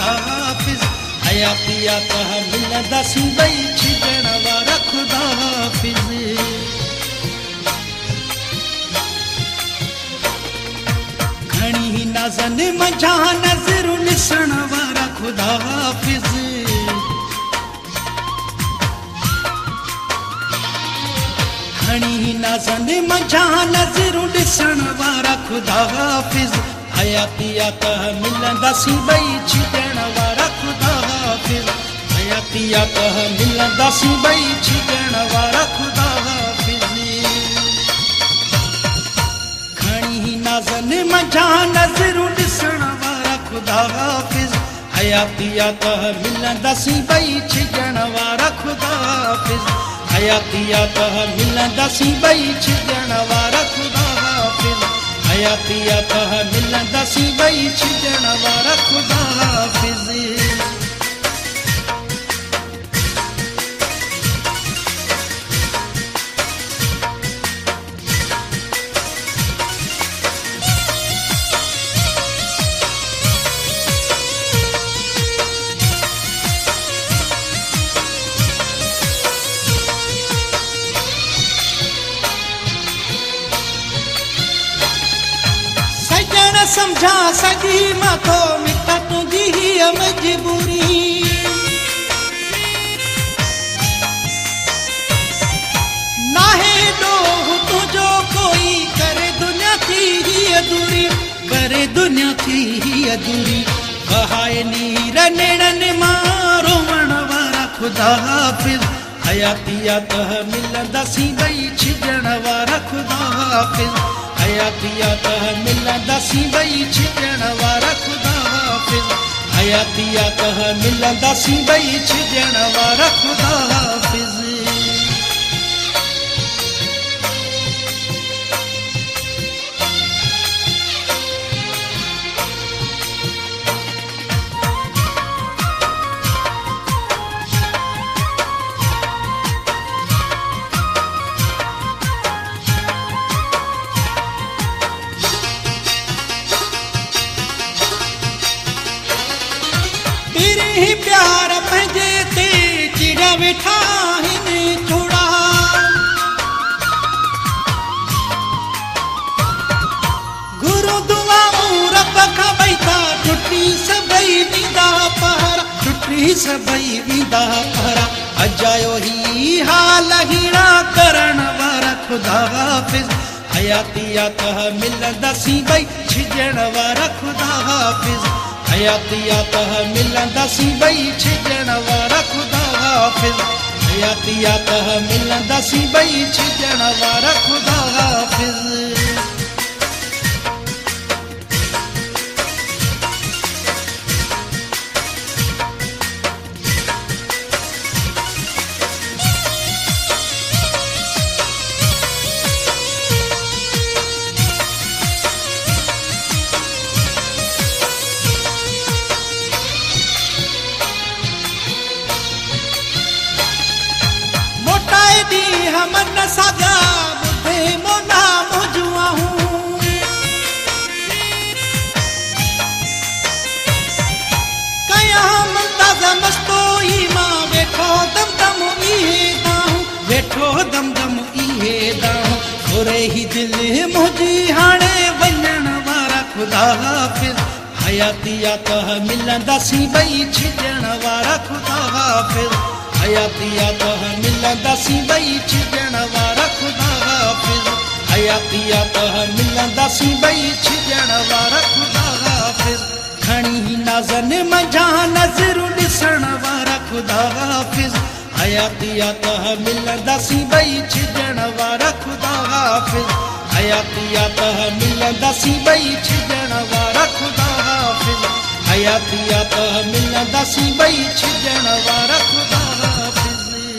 खुदा हाफिज़ हयातियात मिलंदासीं ॿई छिजण वारा खुदा हाफिज़ घणी नाज़न मंझा नज़रूं ॾिसण वारा खुदा हाफिज़ घणी नाज़न मंझा नज़रूं ॾिसण वारा खुदा हाफिज़ हयातियात मिलंदासीं ॿई छिजण वारा खुदा हाफिज़ हयातियात मिलंदासीं ॿई छिजण वारा खुदा हाफिज़ घणी नाज़न मंझा नज़रूं ॾिसण वारा खुदा हाफिज़ हयातियात मिलंदासीं ॿई छिजण वारा खुदा हाफिज़ हयातियात मिलंदासीं ॿई छिजण वारा खुदा हाफिज़ हयातियात मिलंदासीं ॿई छिजण वारा खुदा हाफिज़ समझा सॼी मथो मिट तुंहिंजी हीअ मजबूरी नाहे ॾोह तुंहिंजो कोई करे दुनिया थी हीअ दूरी करे दुनिया थी हीअ दूरी बहाए नीर नेड़नि मां रोवण वारा खुदा हाफिज़ हयातियात मिलंदासीं ॿई छिजण वारा खुदा हाफिज़ हयातियात मिलंदासीं ॿई छिजण वारा खुदा हाफिज़ हयातियात मिलंदासीं ॿई छिजण वारा खुदा हाफिज़ तेरे प्यार पंहिंजे ते चिड़ा वेठा आहिनि थोड़ा गुरु दुआऊं रब खां ॿई था टुटी सभई वेंदा पहरा टुटी सभई वेंदा पहरा अजायो ही हाल हीड़ा करण वारा खुदा हाफिज़ हयातियात मिलंदासीं ॿई छिजण वारा खुदा हाफिज़ हयातियात मिलंदासीं ॿई छिजण वारा खुदा हाफिज़ हयातियात मिलंदासीं ॿई छिजण वारा खुदा हाफिज़ हमन सागा बुद्धे मोना मोजुआ हूँ कया मुंताज़ा मस्तोई मां वेठो दम दम इहे दाहूं वेठो दम दम इहे दाहूं थोरे ही दिल मुंहिंजी हाणे वञण वारा खुदा हाफिज़ हयातियात मिलंदासीं ॿई छिजण वारा खुदा हाफिज़ हयातियात मिलंदासीं ॿई छिजण वारा खुदा हाफिज़ हयातियात मिलंदासीं ॿई छिजण वारा खुदा हाफिज़ घणी नाज़न मंझा नज़रूं ॾिसण वारा खुदा हाफिज़ हयातियात मिलंदासीं ॿई छिजण वारा खुदा हाफिज़ हयातियात मिलंदासीं ॿई छिजण वारा खुदा हाफिज़ हयातियात मिलंदासीं ॿई छिजण वारा खुदा